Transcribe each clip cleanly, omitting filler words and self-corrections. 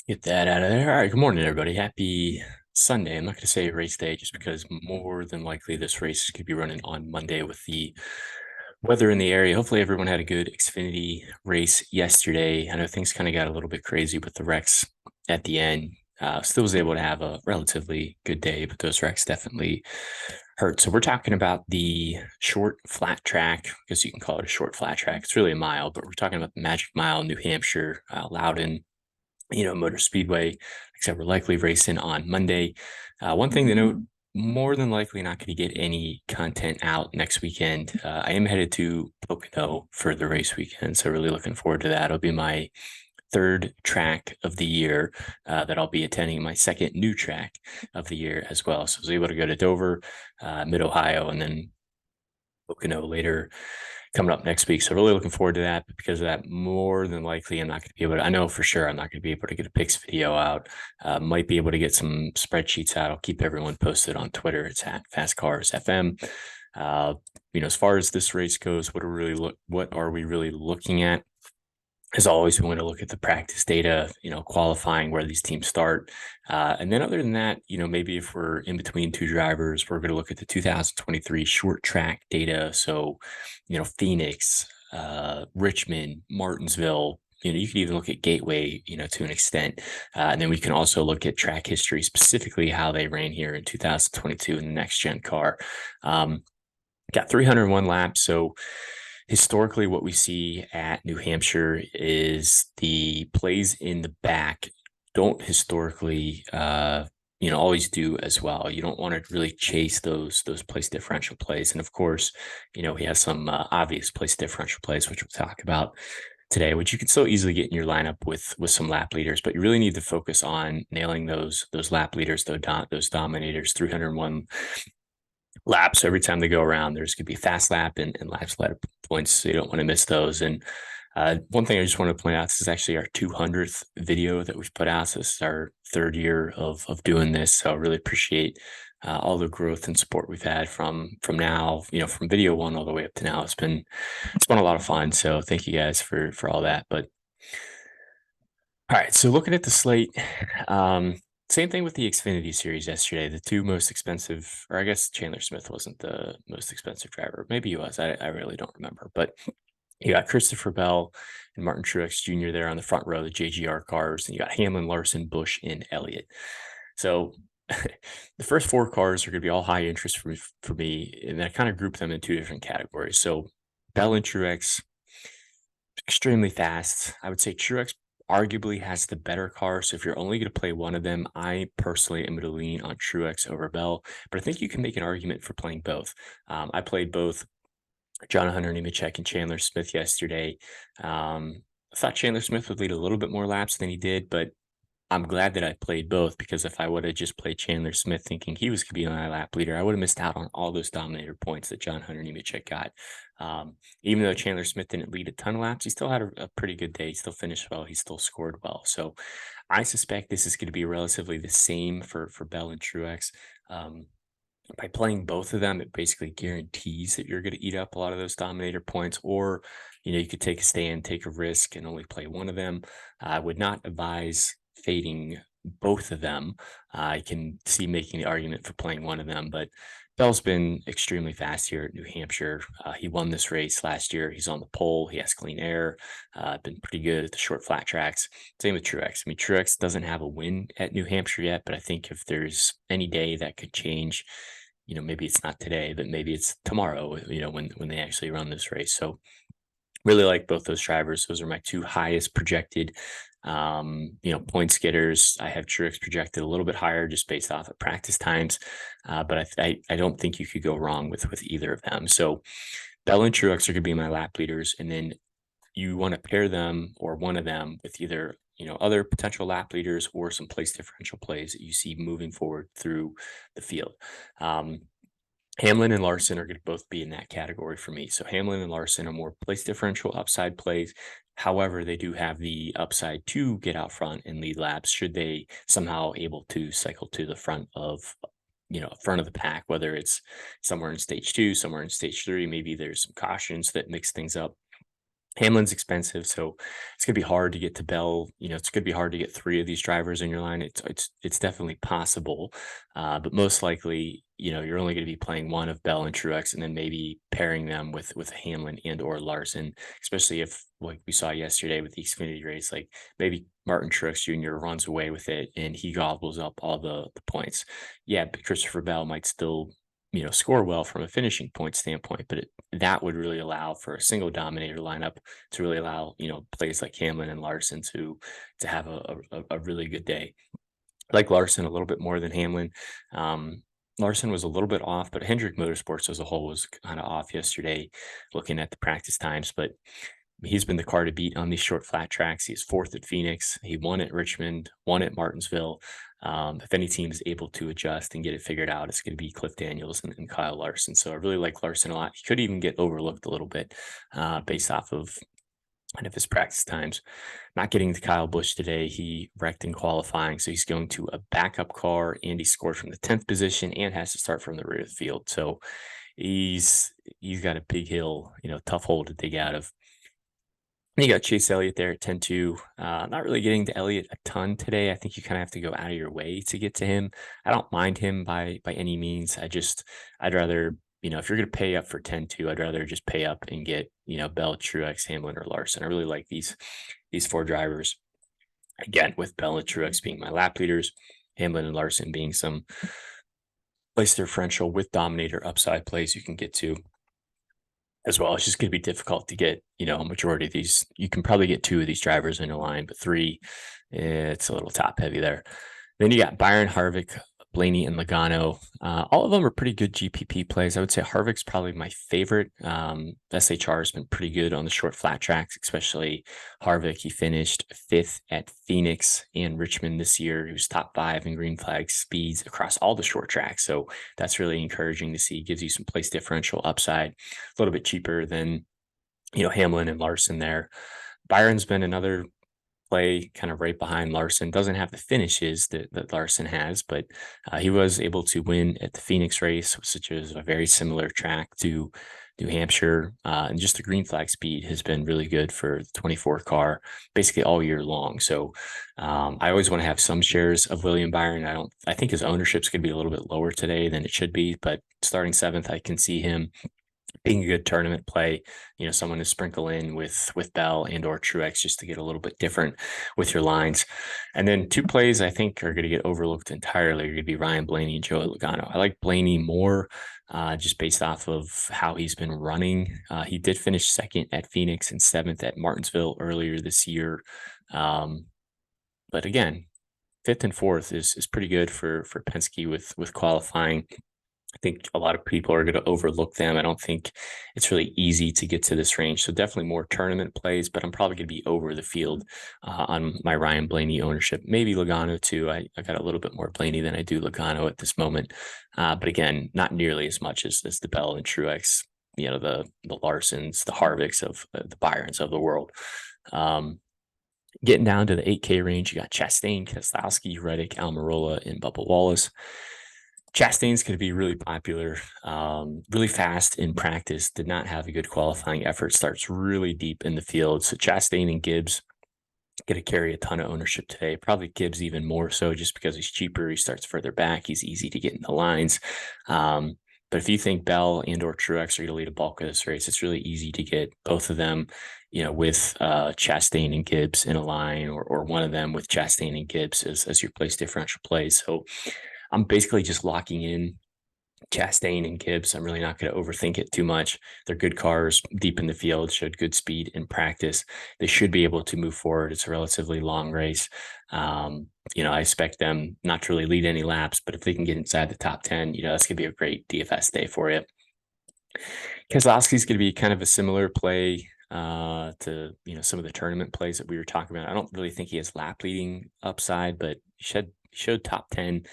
Get that out of there. All right. Good morning, everybody. Happy Sunday. I'm not going to say race day just because more than likely this race could be running on Monday with the weather in the area. Hopefully, everyone had a good Xfinity race yesterday. I know things kind of got a little bit crazy with the wrecks at the end. Still was able to have a relatively good day, but those wrecks definitely hurt. So we're talking about the short flat track. I guess you can call it a short flat track. It's really a mile, but we're talking about the Magic Mile, New Hampshire, Loudon, Motor Speedway, except we're likely racing on Monday. One thing to note, more than likely not going to get any content out next weekend. I am headed to Pocono for the race weekend, so really looking forward to that. It'll be my third track of the year that I'll be attending, my second new track of the year as well. So I was able to go to Dover, Mid-Ohio, and then Pocono later coming up next week. So really looking forward to that. But because of that, more than likely, I'm not going to be able to, I know for sure I'm not going to be able to get a picks video out. Might be able to get some spreadsheets out. I'll keep everyone posted on Twitter. It's at Fast Cars FM. As far as this race goes, what are we really looking at? As always, we want to look at the practice data, qualifying where these teams start. And then other than that, maybe if we're in between two drivers, we're going to look at the 2023 short track data. So, Phoenix, Richmond, Martinsville, you can even look at Gateway, to an extent. And then we can also look at track history, specifically how they ran here in 2022 in the next gen car. Got 301 laps. So historically, what we see at New Hampshire is the plays in the back don't historically, always do as well. You don't want to really chase those place differential plays. And of course, he has some obvious place differential plays, which we'll talk about today, which you can still easily get in your lineup with some lap leaders, but you really need to focus on nailing those lap leaders, those dominators, 301 laps. So every time they go around, there's going to be fast lap and laps lap points. So you don't want to miss those. And one thing I just want to point out, this is actually our 200th video that we've put out. So this is our third year of doing this. So I really appreciate all the growth and support we've had from now, from video one all the way up to now. It's been a lot of fun. So thank you guys for all that. But all right, so looking at the slate, same thing with the Xfinity series yesterday. The two most expensive, or I guess Chandler Smith wasn't the most expensive driver. Maybe he was. I really don't remember. But you got Christopher Bell and Martin Truex Jr. there on the front row, the JGR cars, and you got Hamlin, Larson, Busch, and Elliott. So the first four cars are going to be all high interest for me, and I kind of group them in two different categories. So Bell and Truex, extremely fast. I would say Truex arguably has the better car. So if you're only going to play one of them, I personally am going to lean on Truex over Bell. But I think you can make an argument for playing both. I played both John Hunter Nemechek and Chandler Smith yesterday. I thought Chandler Smith would lead a little bit more laps than he did, but I'm glad that I played both, because if I would have just played Chandler Smith thinking he was going to be my lap leader, I would have missed out on all those dominator points that John Hunter Nemechek got. Even though Chandler Smith didn't lead a ton of laps, he still had a pretty good day. He still finished well. He still scored well. So I suspect this is going to be relatively the same for Bell and Truex. By playing both of them, it basically guarantees that you're going to eat up a lot of those dominator points, or, you could take a stand, take a risk, and only play one of them. I would not advise fading both of them. I can see making the argument for playing one of them, but Bell's been extremely fast here at New Hampshire. He won this race last year. He's on the pole. He has clean air. Been pretty good at the short flat tracks. Same with Truex. I mean, Truex doesn't have a win at New Hampshire yet, but I think if there's any day that could change, maybe it's not today, but maybe it's tomorrow, when they actually run this race. So really like both those drivers. Those are my two highest projected points getters. I have Truex projected a little bit higher just based off of practice times, but I don't think you could go wrong with either of them. So Bell and Truex are going to be my lap leaders, and then you want to pair them or one of them with either other potential lap leaders or some place differential plays that you see moving forward through the field. Hamlin and Larson are going to both be in that category for me. So Hamlin and Larson are more place differential upside plays. However, they do have the upside to get out front and lead laps should they somehow able to cycle to the front of the pack, whether it's somewhere in stage 2, somewhere in stage 3. Maybe there's some cautions that mix things up. Hamlin's expensive, so it's gonna be hard to get to Bell. It's gonna be hard to get 3 of these drivers in your line. It's definitely possible, but most likely, you're only gonna be playing 1 of Bell and Truex, and then maybe pairing them with Hamlin and or Larson, especially if, like we saw yesterday with the Xfinity race, like, maybe Martin Truex Jr. runs away with it and he gobbles up all the points. Yeah, but Christopher Bell might still, score well from a finishing point standpoint, but that would really allow for a single dominator lineup to really allow, players like Hamlin and Larson to have a really good day. I like Larson a little bit more than Hamlin. Larson was a little bit off, but Hendrick Motorsports as a whole was kind of off yesterday, looking at the practice times. But he's been the car to beat on these short flat tracks. He's 4th at Phoenix. He won at Richmond, won at Martinsville. If any team is able to adjust and get it figured out, it's going to be Cliff Daniels and Kyle Larson. So I really like Larson a lot. He could even get overlooked a little bit based off of kind of his practice times. Not getting to Kyle Busch today. He wrecked in qualifying, so he's going to a backup car, and he scored from the 10th position and has to start from the rear of the field. So he's got a big hill, tough hole to dig out of. You got Chase Elliott there at 10-2. Not really getting to Elliott a ton today. I think you kind of have to go out of your way to get to him. I don't mind him by any means. I'd rather, if you're going to pay up for 10-2, I'd rather just pay up and get, Bell, Truex, Hamlin, or Larson. I really like these 4 drivers. Again, with Bell and Truex being my lap leaders, Hamlin and Larson being some place differential with dominator upside plays you can get to as well. It's just going to be difficult to get, a majority of these. You can probably get 2 of these drivers in a line, but 3, it's a little top heavy there. Then you got Byron, Harvick, Blaney, and Logano. All of them are pretty good GPP plays. I would say Harvick's probably my favorite. SHR has been pretty good on the short flat tracks, especially Harvick. He finished 5th at Phoenix and Richmond this year. He was top 5 in green flag speeds across all the short tracks. So that's really encouraging to see. Gives you some place differential upside, a little bit cheaper than, Hamlin and Larson there. Byron's been another play kind of right behind Larson. Doesn't have the finishes that Larson has, but he was able to win at the Phoenix race, which is a very similar track to New Hampshire. And just the green flag speed has been really good for the 24 car basically all year long. So I always want to have some shares of William Byron. I think his ownership's going to be a little bit lower today than it should be, but starting 7th, I can see him being a good tournament play, someone to sprinkle in with Bell and or Truex just to get a little bit different with your lines. And then 2 plays I think are going to get overlooked entirely are going to be Ryan Blaney and Joey Logano. I like Blaney more just based off of how he's been running. He did finish 2nd at Phoenix and 7th at Martinsville earlier this year. But again, 5th and 4th is pretty good for Penske with qualifying. I think a lot of people are going to overlook them. I don't think it's really easy to get to this range. So definitely more tournament plays, but I'm probably going to be over the field on my Ryan Blaney ownership. Maybe Logano too. I got a little bit more Blaney than I do Logano at this moment. But again, not nearly as much as the Bell and Truex, the Larsons, the Harvicks of the Byrons of the world. Getting down to the 8K range, you got Chastain, Keselowski, Reddick, Almirola, and Bubba Wallace. Chastain's going to be really popular, really fast in practice, did not have a good qualifying effort, starts really deep in the field. So Chastain and Gibbs going to carry a ton of ownership today. Probably Gibbs even more so just because he's cheaper. He starts further back. He's easy to get in the lines. But if you think Bell and or Truex are going to lead a bulk of this race, it's really easy to get both of them, with Chastain and Gibbs in a line or one of them with Chastain and Gibbs as your place differential plays. So I'm basically just locking in Chastain and Gibbs. I'm really not going to overthink it too much. They're good cars deep in the field, showed good speed in practice. They should be able to move forward. It's a relatively long race. I expect them not to really lead any laps, but if they can get inside the top 10, that's going to be a great DFS day for you. Keselowski's going to be kind of a similar play to some of the tournament plays that we were talking about. I don't really think he has lap leading upside, but he showed top 10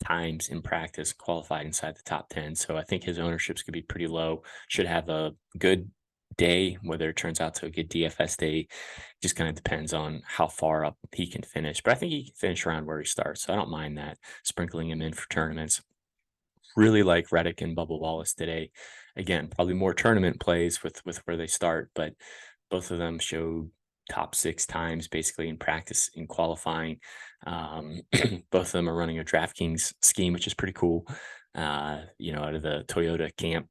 times in practice, qualified inside the top 10. So I think his ownership's could be pretty low. Should have a good day. Whether it turns out to a good DFS day just kind of depends on how far up he can finish. But I think he can finish around where he starts. So I don't mind that, sprinkling him in for tournaments. Really like Reddick and Bubba Wallace today. Again, probably more tournament plays with where they start, but Both of them showed top 6 times basically in practice in qualifying. Both of them are running a DraftKings scheme, which is pretty cool. Out of the Toyota camp,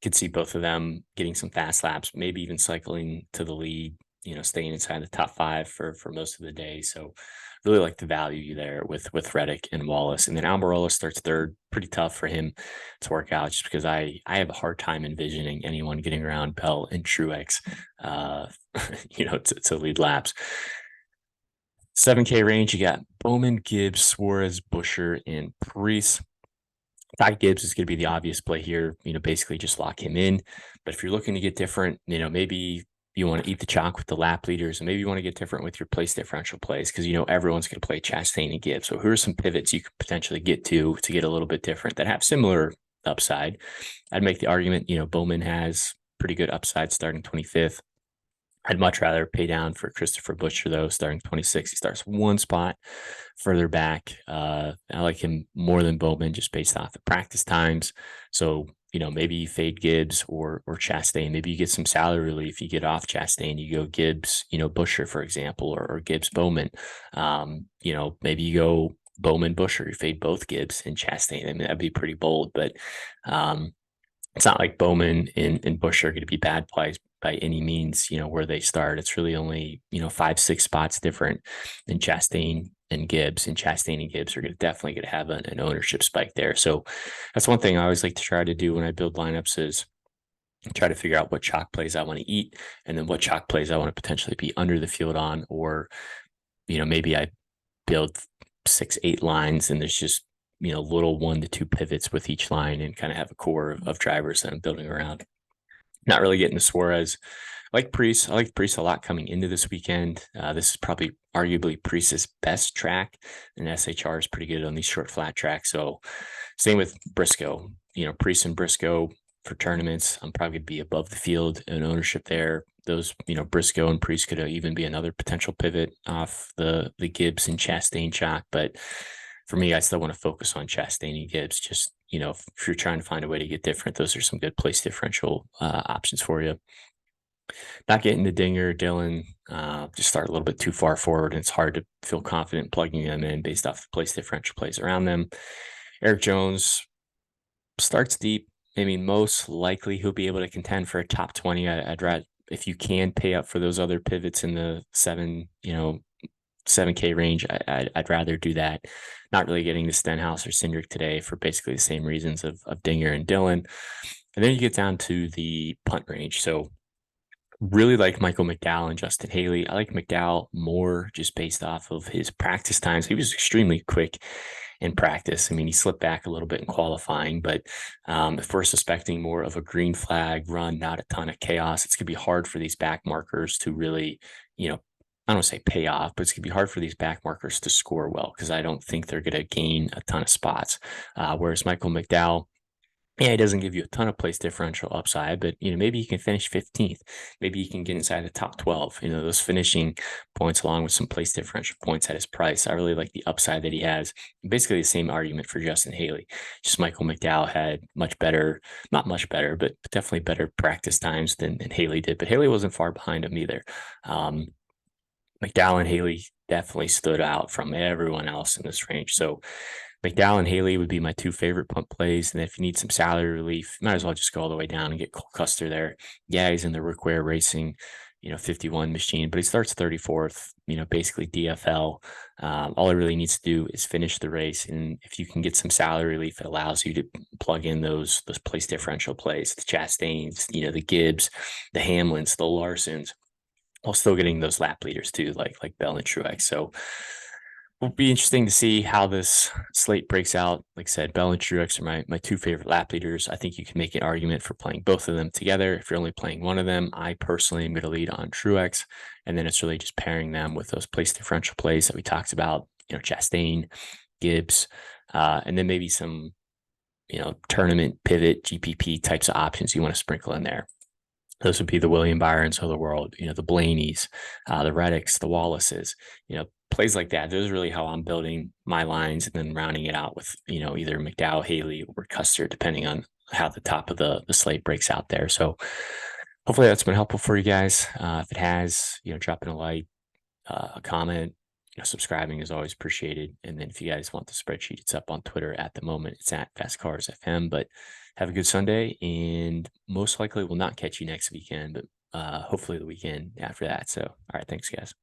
could see both of them getting some fast laps, maybe even cycling to the lead, staying inside the top 5 for most of the day. So really like the value there with Reddick and Wallace. And then Almirola starts third. Pretty tough for him to work out, just because I have a hard time envisioning anyone getting around Bell and Truex, to lead laps. 7K range, you got Bowman, Gibbs, Suarez, Buescher, and Preece. Ty Gibbs is going to be the obvious play here, basically just lock him in. But if you're looking to get different, maybe you want to eat the chalk with the lap leaders, and maybe you want to get different with your place differential plays, because everyone's going to play Chastain and Gibbs. So here are some pivots you could potentially get to get a little bit different that have similar upside. I'd make the argument, Bowman has pretty good upside starting 25th. I'd much rather pay down for Christopher Buescher, though, starting 26. He starts one spot further back. I like him more than Bowman just based off the practice times. So, maybe you fade Gibbs or Chastain. Maybe you get some salary relief. You get off Chastain, you go Gibbs, Buescher, for example, or Gibbs Bowman. Maybe you go Bowman Buescher. You fade both Gibbs and Chastain. I mean, that'd be pretty bold, but it's not like Bowman and Buescher are going to be bad plays by any means, where they start. It's really only, 5-6 spots different than Chastain and Gibbs. And Chastain and Gibbs are definitely going to have an ownership spike there. So that's one thing I always like to try to do when I build lineups, is try to figure out what chalk plays I want to eat, and then what chalk plays I want to potentially be under the field on. Or, maybe I build 6-8 lines and there's just, little 1 to 2 pivots with each line, and kind of have a core of drivers that I'm building around. Not really getting to Suarez. I like Preece a lot coming into this weekend. This is probably arguably Preece's best track, and SHR is pretty good on these short flat tracks. So same with Briscoe. Preece and Briscoe for tournaments, I'm probably going to be above the field in ownership there. Those, Briscoe and Preece could even be another potential pivot off the Gibbs and Chastain chalk. But for me, I still want to focus on Chastain and Gibbs. Just, if you're trying to find a way to get different, those are some good place differential options for you. Not getting the Dinger, Dillon, just start a little bit too far forward, and it's hard to feel confident plugging them in based off the place differential plays around them. Eric Jones starts deep. I mean, most likely he'll be able to contend for a top 20. I'd rather, if you can pay up for those other pivots in the 7K range, I'd rather do that. Not really getting the Stenhouse or Cindric today for basically the same reasons of Dinger and Dillon. And then you get down to the punt range. So really like Michael McDowell and Justin Haley. I like McDowell more just based off of his practice times. He was extremely quick in practice. I mean, he slipped back a little bit in qualifying, but if we're suspecting more of a green flag run, not a ton of chaos, it's going to be hard for these back markers to really, I don't want to say pay off, but it's going to be hard for these back markers to score well, because I don't think they're going to gain a ton of spots. Whereas Michael McDowell, yeah, he doesn't give you a ton of place differential upside, but, maybe you can finish 15th. Maybe you can get inside the top 12. Those finishing points along with some place differential points at his price. I really like the upside that he has. Basically the same argument for Justin Haley. Just Michael McDowell had much better, not much better, but definitely better practice times than Haley did. But Haley wasn't far behind him either. McDowell and Haley definitely stood out from everyone else in this range. So McDowell and Haley would be my 2 favorite punt plays. And if you need some salary relief, might as well just go all the way down and get Cole Custer there. Yeah, he's in the Rookware Racing, 51 machine, but he starts 34th, basically DFL. All he really needs to do is finish the race. And if you can get some salary relief, it allows you to plug in those place differential plays, the Chastains, the Gibbs, the Hamlins, the Larsons, while still getting those lap leaders too, like Bell and Truex. So it'll be interesting to see how this slate breaks out. Like I said, Bell and Truex are my 2 favorite lap leaders. I think you can make an argument for playing both of them together. If you're only playing one of them, I personally am going to lead on Truex. And then it's really just pairing them with those place differential plays that we talked about, Chastain, Gibbs, and then maybe some, tournament pivot GPP types of options you want to sprinkle in there. Those would be the William Byrons of the world, the Blaneys, the Reddicks, the Wallaces, plays like that. Those are really how I'm building my lines, and then rounding it out with, either McDowell, Haley, or Custer, depending on how the top of the slate breaks out there. So hopefully that's been helpful for you guys. If it has, dropping a like, a comment, subscribing is always appreciated. And then if you guys want the spreadsheet, it's up on Twitter at the moment. It's at FastCarsFM. But have a good Sunday, and most likely we'll not catch you next weekend, but hopefully the weekend after that. So, all right, thanks, guys.